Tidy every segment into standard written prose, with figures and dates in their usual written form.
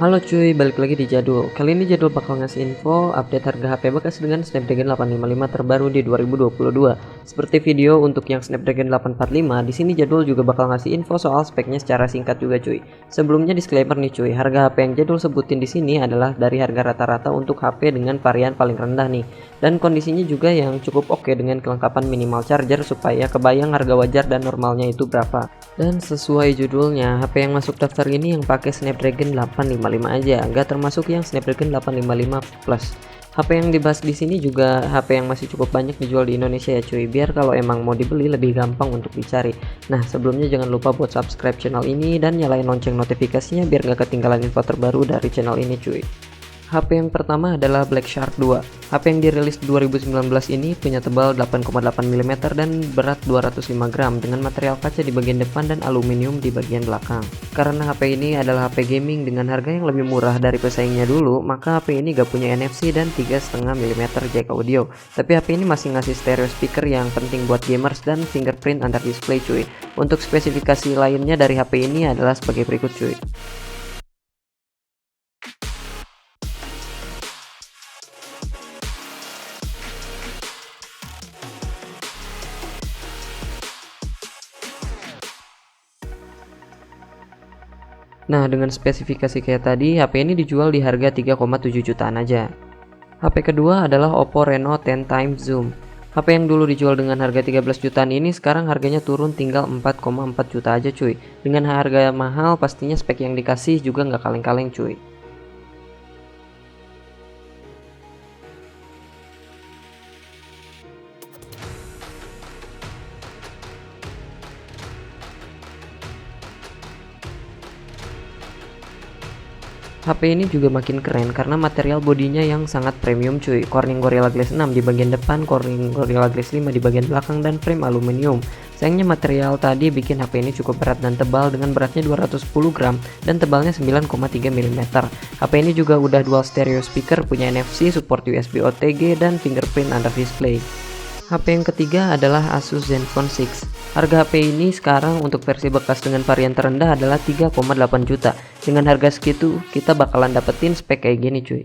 Halo cuy, balik lagi di Jadul. Kali ini Jadul bakal ngasih info update harga HP bekas dengan Snapdragon 855 terbaru di 2022. Seperti video untuk yang Snapdragon 845, di sini Jadul juga bakal ngasih info soal speknya secara singkat juga cuy. Sebelumnya disclaimer nih cuy, harga HP yang Jadul sebutin di sini adalah dari harga rata-rata untuk HP dengan varian paling rendah nih. Dan kondisinya juga yang cukup oke dengan kelengkapan minimal charger supaya kebayang harga wajar dan normalnya itu berapa. Dan sesuai judulnya, HP yang masuk daftar ini yang pakai Snapdragon 855 aja, nggak termasuk yang Snapdragon 855 Plus. HP yang dibahas di sini juga HP yang masih cukup banyak dijual di Indonesia ya cuy, biar kalau emang mau dibeli lebih gampang untuk dicari. Nah, sebelumnya jangan lupa buat subscribe channel ini dan nyalain lonceng notifikasinya biar nggak ketinggalan info terbaru dari channel ini cuy. HP yang pertama adalah Black Shark 2. HP yang dirilis 2019 ini punya tebal 8,8 mm dan berat 205 gram dengan material kaca di bagian depan dan aluminium di bagian belakang. Karena HP ini adalah HP gaming dengan harga yang lebih murah dari pesaingnya dulu, maka HP ini gak punya NFC dan 3,5 mm jack audio. Tapi HP ini masih ngasih stereo speaker yang penting buat gamers dan fingerprint under display cuy. Untuk spesifikasi lainnya dari HP ini adalah sebagai berikut cuy. Nah, dengan spesifikasi kayak tadi, HP ini dijual di harga 3,7 jutaan aja. HP kedua adalah Oppo Reno 10 Times Zoom. HP yang dulu dijual dengan harga 13 jutaan ini sekarang harganya turun tinggal 4,4 juta aja cuy. Dengan harga mahal pastinya spek yang dikasih juga nggak kaleng-kaleng cuy. HP ini juga makin keren karena material bodinya yang sangat premium cuy. Corning Gorilla Glass 6 di bagian depan, Corning Gorilla Glass 5 di bagian belakang, dan frame aluminium. Sayangnya material tadi bikin HP ini cukup berat dan tebal dengan beratnya 210 gram dan tebalnya 9,3 mm. HP ini juga udah dual stereo speaker, punya NFC, support USB OTG, dan fingerprint under display. HP yang ketiga adalah Asus Zenfone 6. Harga HP ini sekarang untuk versi bekas dengan varian terendah adalah 3,8 juta. Dengan harga segitu, kita bakalan dapetin spek kayak gini cuy.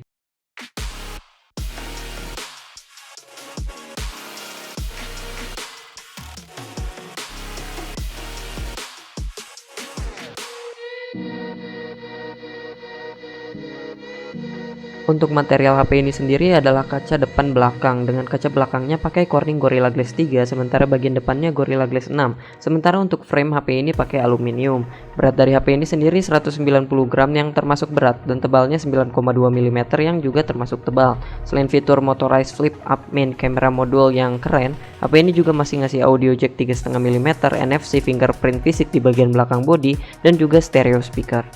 Untuk material HP ini sendiri adalah kaca depan belakang, dengan kaca belakangnya pakai Corning Gorilla Glass 3, sementara bagian depannya Gorilla Glass 6. Sementara untuk frame HP ini pakai aluminium. Berat dari HP ini sendiri 190 gram yang termasuk berat dan tebalnya 9,2 mm yang juga termasuk tebal. Selain fitur motorized flip up main camera module yang keren, HP ini juga masih ngasih audio jack 3,5 mm, NFC, fingerprint fisik di bagian belakang bodi, dan juga stereo speaker.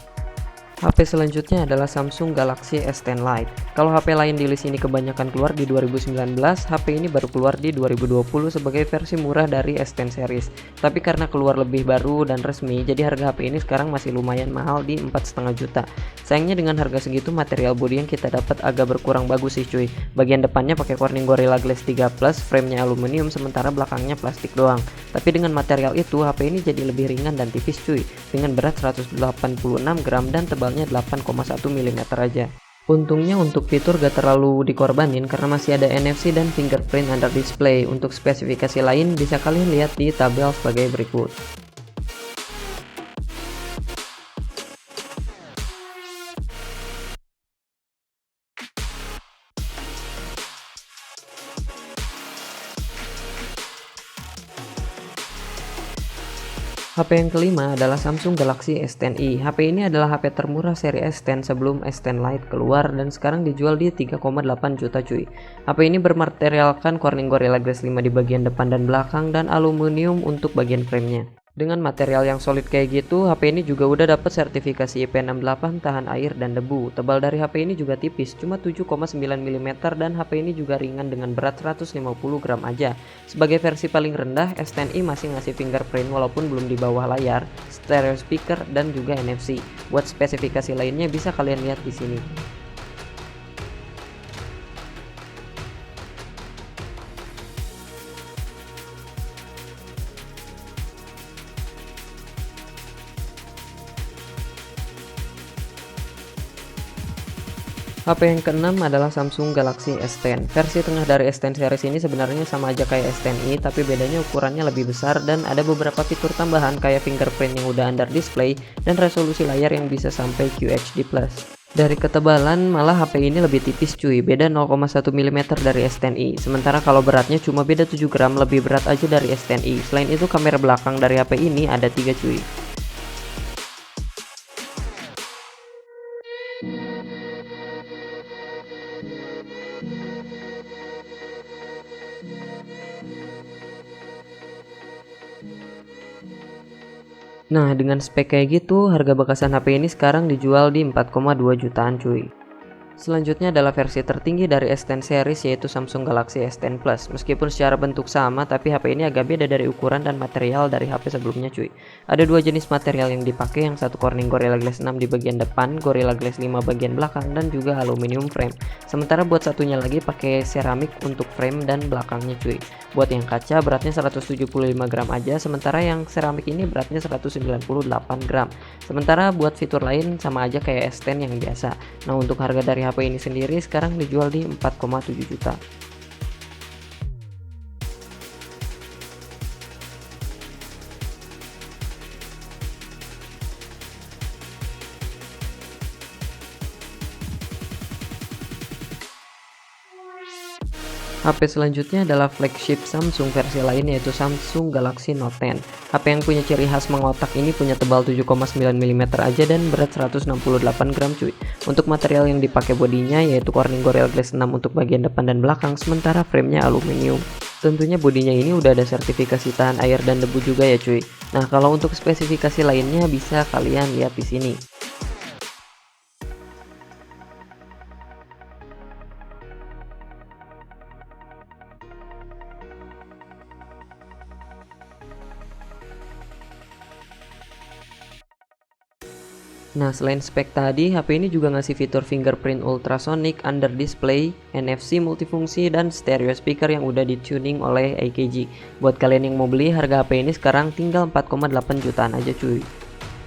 HP selanjutnya adalah Samsung Galaxy S10 Lite. Kalau HP lain di list ini kebanyakan keluar di 2019, HP ini baru keluar di 2020 sebagai versi murah dari S10 series. Tapi karena keluar lebih baru dan resmi, jadi harga HP ini sekarang masih lumayan mahal di 4,5 juta. Sayangnya dengan harga segitu material bodi yang kita dapat agak berkurang bagus sih cuy. Bagian depannya pakai Corning Gorilla Glass 3 Plus, framenya aluminium, sementara belakangnya plastik doang. Tapi dengan material itu, HP ini jadi lebih ringan dan tipis cuy, dengan berat 186 gram dan tebal 8,1 mm aja. Untungnya untuk fitur gak terlalu dikorbanin karena masih ada NFC dan fingerprint under display. Untuk spesifikasi lain bisa kalian lihat di tabel sebagai berikut. HP yang kelima adalah Samsung Galaxy S10i. HP ini adalah HP termurah seri S10 sebelum S10 Lite keluar dan sekarang dijual di 3,8 juta cuy. HP ini bermaterialkan Corning Gorilla Glass 5 di bagian depan dan belakang dan aluminium untuk bagian framenya. Dengan material yang solid kayak gitu, HP ini juga udah dapat sertifikasi IP68 tahan air dan debu. Tebal dari HP ini juga tipis, cuma 7,9 mm, dan HP ini juga ringan dengan berat 150 gram aja. Sebagai versi paling rendah, S10i masih ngasih fingerprint walaupun belum di bawah layar, stereo speaker, dan juga NFC. Buat spesifikasi lainnya bisa kalian lihat di sini. HP yang keenam adalah Samsung Galaxy S10. Versi tengah dari S10 series ini sebenarnya sama aja kayak S10i, tapi bedanya ukurannya lebih besar dan ada beberapa fitur tambahan kayak fingerprint yang udah under display dan resolusi layar yang bisa sampai QHD+. Dari ketebalan malah HP ini lebih tipis cuy, beda 0,1 mm dari S10i. Sementara kalau beratnya cuma beda 7 gram lebih berat aja dari S10i. Selain itu kamera belakang dari HP ini ada 3 cuy. Nah, dengan spek kayak gitu, harga bekasan HP ini sekarang dijual di 4,2 jutaan cuy. Selanjutnya adalah versi tertinggi dari S10 series yaitu Samsung Galaxy S10 Plus. Meskipun secara bentuk sama, tapi HP ini agak beda dari ukuran dan material dari HP sebelumnya cuy. Ada dua jenis material yang dipakai, yang satu Corning Gorilla Glass 6 di bagian depan, Gorilla Glass 5 bagian belakang, dan juga aluminium frame. Sementara buat satunya lagi pakai ceramik untuk frame dan belakangnya cuy. Buat yang kaca beratnya 175 gram aja, sementara yang ceramik ini beratnya 198 gram. Sementara buat fitur lain sama aja kayak S10 yang biasa. Nah, untuk harga dari HP ini sendiri sekarang dijual di 4,7 juta. HP selanjutnya adalah flagship Samsung versi lain yaitu Samsung Galaxy Note 10. HP yang punya ciri khas mengotak ini punya tebal 7,9 mm aja dan berat 168 gram cuy. Untuk material yang dipakai bodinya yaitu Corning Gorilla Glass 6 untuk bagian depan dan belakang, sementara framenya aluminium. Tentunya bodinya ini udah ada sertifikasi tahan air dan debu juga ya cuy. Nah, kalau untuk spesifikasi lainnya bisa kalian lihat di sini. Nah, selain spek tadi, HP ini juga ngasih fitur fingerprint ultrasonic, under display, NFC multifungsi, dan stereo speaker yang udah di-tuning oleh AKG. Buat kalian yang mau beli, harga HP ini sekarang tinggal 4,8 jutaan aja cuy.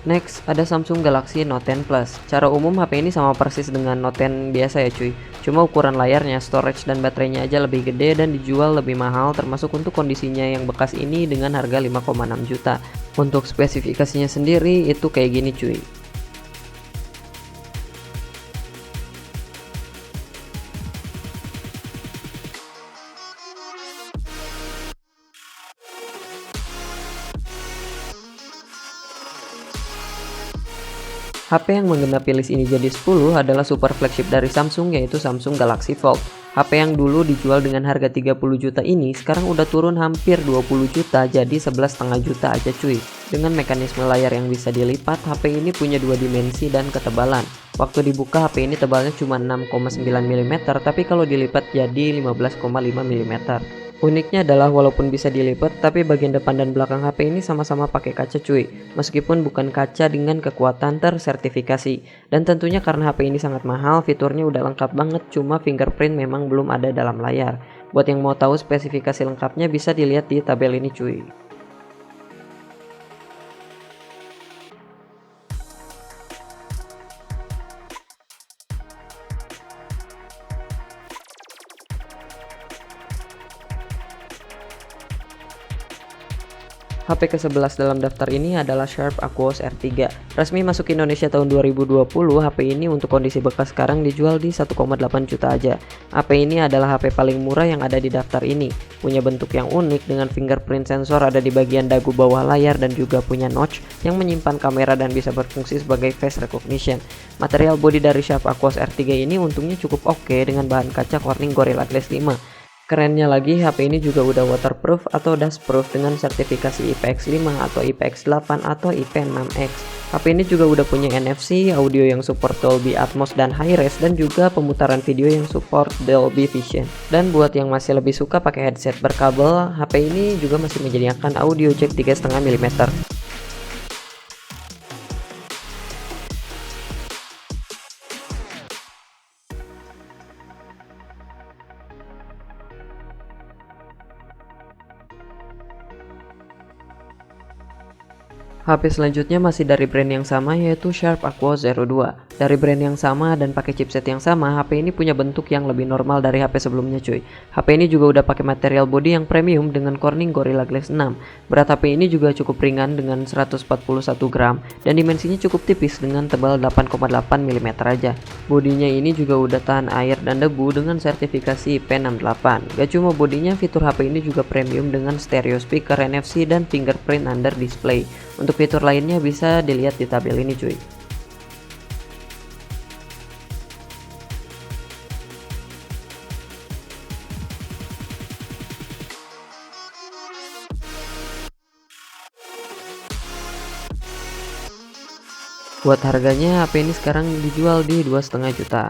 Next, ada Samsung Galaxy Note 10 Plus. Cara umum HP ini sama persis dengan Note 10 biasa ya cuy. Cuma ukuran layarnya, storage, dan baterainya aja lebih gede dan dijual lebih mahal, termasuk untuk kondisinya yang bekas ini dengan harga 5,6 juta. Untuk spesifikasinya sendiri itu kayak gini cuy. HP yang menggenapi list ini jadi 10 adalah super flagship dari Samsung yaitu Samsung Galaxy Fold. HP yang dulu dijual dengan harga 30 juta ini sekarang udah turun hampir 20 juta jadi 11,5 juta aja cuy. Dengan mekanisme layar yang bisa dilipat, HP ini punya dua dimensi dan ketebalan. Waktu dibuka HP ini tebalnya cuma 6,9 mm tapi kalau dilipat jadi 15,5 mm. Uniknya adalah walaupun bisa dilipat, tapi bagian depan dan belakang HP ini sama-sama pakai kaca cuy. Meskipun bukan kaca dengan kekuatan tersertifikasi. Dan tentunya karena HP ini sangat mahal, fiturnya udah lengkap banget, cuma fingerprint memang belum ada dalam layar. Buat yang mau tahu spesifikasi lengkapnya bisa dilihat di tabel ini cuy. HP ke-11 dalam daftar ini adalah Sharp Aquos R3. Resmi masuk Indonesia tahun 2020, HP ini untuk kondisi bekas sekarang dijual di 1,8 juta aja. HP ini adalah HP paling murah yang ada di daftar ini. Punya bentuk yang unik dengan fingerprint sensor ada di bagian dagu bawah layar dan juga punya notch yang menyimpan kamera dan bisa berfungsi sebagai face recognition. Material bodi dari Sharp Aquos R3 ini untungnya cukup oke dengan bahan kaca Corning Gorilla Glass 5. Kerennya lagi, HP ini juga udah waterproof atau dustproof dengan sertifikasi IPX5 atau IPX8 atau IP6X. HP ini juga udah punya NFC, audio yang support Dolby Atmos dan Hi-Res, dan juga pemutaran video yang support Dolby Vision. Dan buat yang masih lebih suka pakai headset berkabel, HP ini juga masih menyediakan audio jack 3,5 mm. HP selanjutnya masih dari brand yang sama yaitu Sharp Aquos Zero 2. Dari brand yang sama dan pakai chipset yang sama, HP ini punya bentuk yang lebih normal dari HP sebelumnya cuy. HP ini juga udah pakai material body yang premium dengan Corning Gorilla Glass 6. Berat HP ini juga cukup ringan dengan 141 gram dan dimensinya cukup tipis dengan tebal 8,8 mm aja. Bodinya ini juga udah tahan air dan debu dengan sertifikasi IP68. Gak cuma bodinya, fitur HP ini juga premium dengan stereo speaker, NFC, dan fingerprint under display. Untuk fitur lainnya bisa dilihat di tabel ini cuy. Buat harganya, HP ini sekarang dijual di 2,5 juta.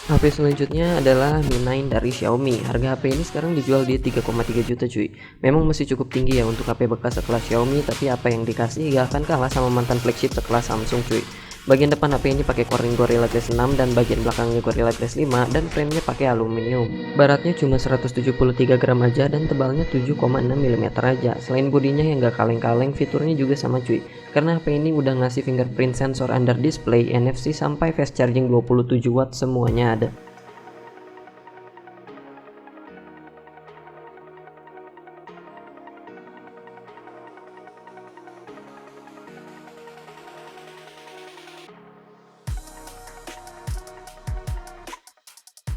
HP selanjutnya adalah Mi 9 dari Xiaomi. Harga HP ini sekarang dijual di 3,3 juta cuy. Memang masih cukup tinggi ya untuk HP bekas sekelas Xiaomi, tapi apa yang dikasih gak akan kalah sama mantan flagship sekelas Samsung cuy. Bagian depan HP ini pakai Corning Gorilla Glass 6 dan bagian belakangnya Gorilla Glass 5 dan framenya pakai aluminium. Beratnya cuma 173 gram aja dan tebalnya 7,6 mm aja. Selain bodinya yang gak kaleng-kaleng, fiturnya juga sama cuy. Karena HP ini udah ngasih fingerprint sensor under display, NFC, sampai fast charging 27 watt semuanya ada.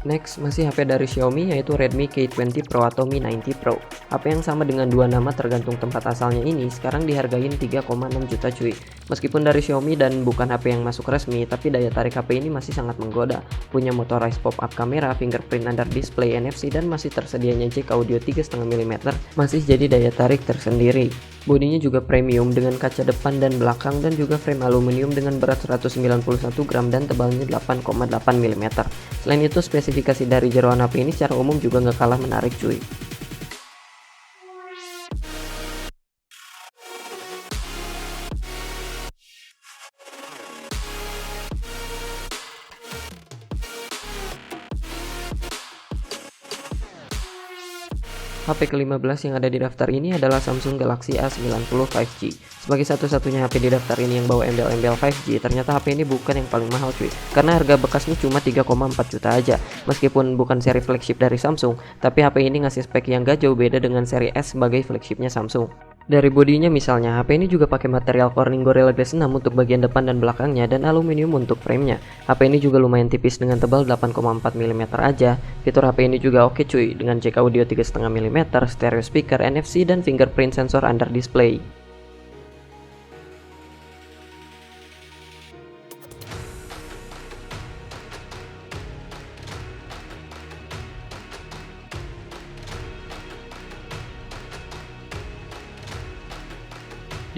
Next, masih HP dari Xiaomi yaitu Redmi K20 Pro atau Mi 90 Pro. HP yang sama dengan dua nama tergantung tempat asalnya ini sekarang dihargain 3,6 juta cuy. Meskipun dari Xiaomi dan bukan HP yang masuk resmi, tapi daya tarik HP ini masih sangat menggoda. Punya motorized pop-up kamera, fingerprint under display, NFC, dan masih tersedianya jack audio 3,5 mm, masih jadi daya tarik tersendiri. Bodinya juga premium dengan kaca depan dan belakang dan juga frame aluminium dengan berat 191 gram dan tebalnya 8,8 mm. Selain itu, spesifikasi dari jeroan HP ini secara umum juga nggak kalah menarik cuy. HP ke-15 yang ada di daftar ini adalah Samsung Galaxy A90 5G. Sebagai satu-satunya HP di daftar ini yang bawa embel-embel 5G, ternyata HP ini bukan yang paling mahal cuy. Karena harga bekasnya cuma 3,4 juta aja. Meskipun bukan seri flagship dari Samsung, tapi HP ini ngasih spek yang gak jauh beda dengan seri S sebagai flagshipnya Samsung. Dari bodinya misalnya, HP ini juga pakai material Corning Gorilla Glass 6 untuk bagian depan dan belakangnya dan aluminium untuk framenya. HP ini juga lumayan tipis dengan tebal 8,4 mm aja. Fitur HP ini juga oke cuy, dengan jack audio 3,5 mm, stereo speaker, NFC, dan fingerprint sensor under display.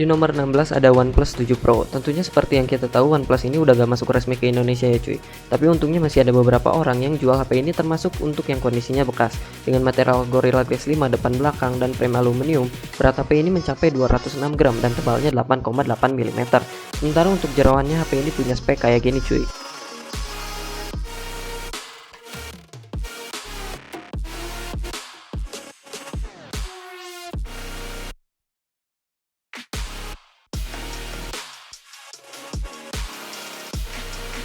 Di nomor 16 ada OnePlus 7 Pro. Tentunya seperti yang kita tahu, OnePlus ini udah gak masuk resmi ke Indonesia ya cuy. Tapi untungnya masih ada beberapa orang yang jual HP ini, termasuk untuk yang kondisinya bekas. Dengan material Gorilla Glass 5 depan belakang dan frame aluminium, berat HP ini mencapai 206 gram dan tebalnya 8,8 mm. Sementara untuk jeroannya, HP ini punya spek kayak gini cuy.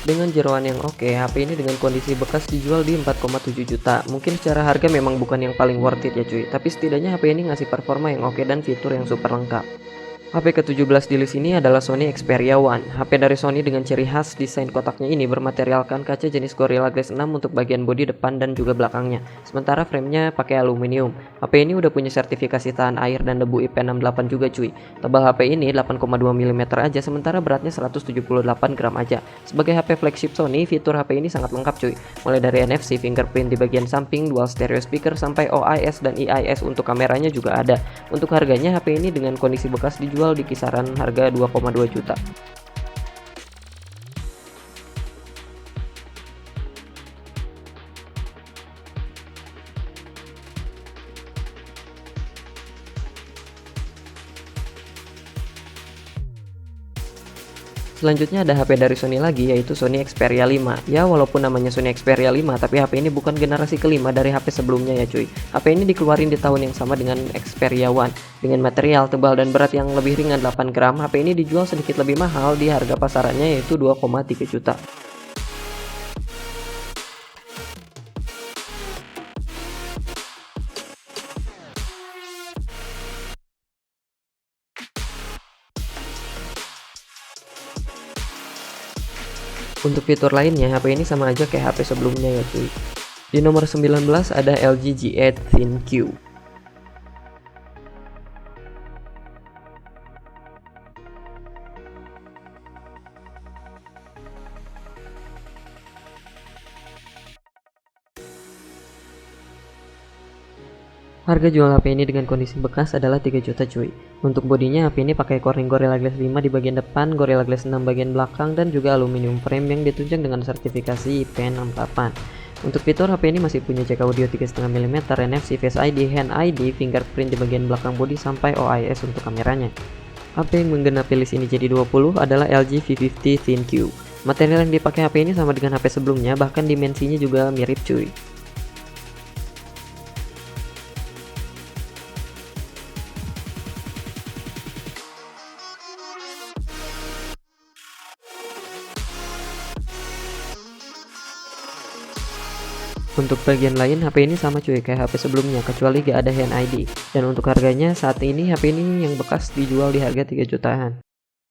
Dengan jeroan yang oke, HP ini dengan kondisi bekas dijual di 4,7 juta. Mungkin secara harga memang bukan yang paling worth it ya cuy, tapi setidaknya HP ini ngasih performa yang oke dan fitur yang super lengkap. HP ke-17 di list ini adalah Sony Xperia One. HP dari Sony dengan ciri khas desain kotaknya ini bermaterialkan kaca jenis Gorilla Glass 6 untuk bagian bodi depan dan juga belakangnya. Sementara framenya pakai aluminium. HP ini udah punya sertifikasi tahan air dan debu IP68 juga cuy. Tebal HP ini 8,2 mm aja, sementara beratnya 178 gram aja. Sebagai HP flagship Sony, fitur HP ini sangat lengkap cuy. Mulai dari NFC, fingerprint di bagian samping, dual stereo speaker, sampai OIS dan EIS untuk kameranya juga ada. Untuk harganya, HP ini dengan kondisi bekas dijual di kisaran harga 2,2 juta. Selanjutnya ada HP dari Sony lagi, yaitu Sony Xperia 5. Ya, walaupun namanya Sony Xperia 5, tapi HP ini bukan generasi kelima dari HP sebelumnya ya cuy. HP ini dikeluarin di tahun yang sama dengan Xperia One. Dengan material tebal dan berat yang lebih ringan 8 gram, HP ini dijual sedikit lebih mahal di harga pasarannya yaitu 2,3 juta. Untuk fitur lainnya, HP ini sama aja kayak HP sebelumnya ya cuy. Di nomor 19 ada LG G8 ThinQ. Harga jual HP ini dengan kondisi bekas adalah 3 juta cuy. Untuk bodinya HP ini pakai Corning Gorilla Glass 5 di bagian depan, Gorilla Glass 6 bagian belakang, dan juga aluminium frame yang ditunjang dengan sertifikasi IP68. Untuk fitur HP ini masih punya jack audio 3,5 mm, NFC, Face ID, Hand ID, fingerprint di bagian belakang bodi sampai OIS untuk kameranya. HP yang menggenapi list ini jadi 20 adalah LG V50 ThinQ. Material yang dipakai HP ini sama dengan HP sebelumnya, bahkan dimensinya juga mirip cuy. Untuk bagian lain HP ini sama cuy kayak HP sebelumnya kecuali gak ada Hand ID. Dan untuk harganya saat ini HP ini yang bekas dijual di harga 3 jutaan.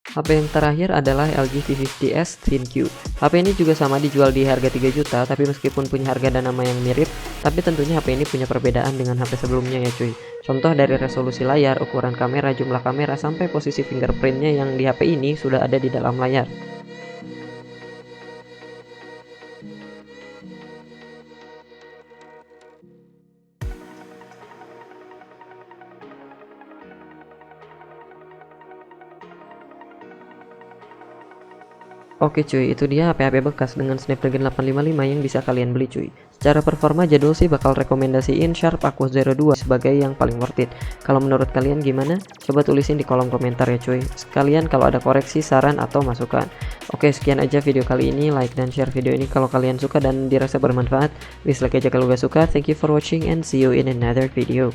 HP yang terakhir adalah LG V50s ThinQ. HP ini juga sama dijual di harga 3 juta, tapi meskipun punya harga dan nama yang mirip, tapi tentunya HP ini punya perbedaan dengan HP sebelumnya ya cuy. Contoh dari resolusi layar, ukuran kamera, jumlah kamera, sampai posisi fingerprintnya yang di HP ini sudah ada di dalam layar. Oke cuy, itu dia HP-HP bekas dengan Snapdragon 855 yang bisa kalian beli cuy. Secara performa Jadul sih bakal rekomendasiin Sharp Aquos Zero 2 sebagai yang paling worth it. Kalau menurut kalian gimana? Coba tulisin di kolom komentar ya cuy. Sekalian kalau ada koreksi, saran, atau masukan. Oke, sekian aja video kali ini. Like dan share video ini kalau kalian suka dan dirasa bermanfaat. Dislike aja kalau gak suka. Thank you for watching and see you in another video.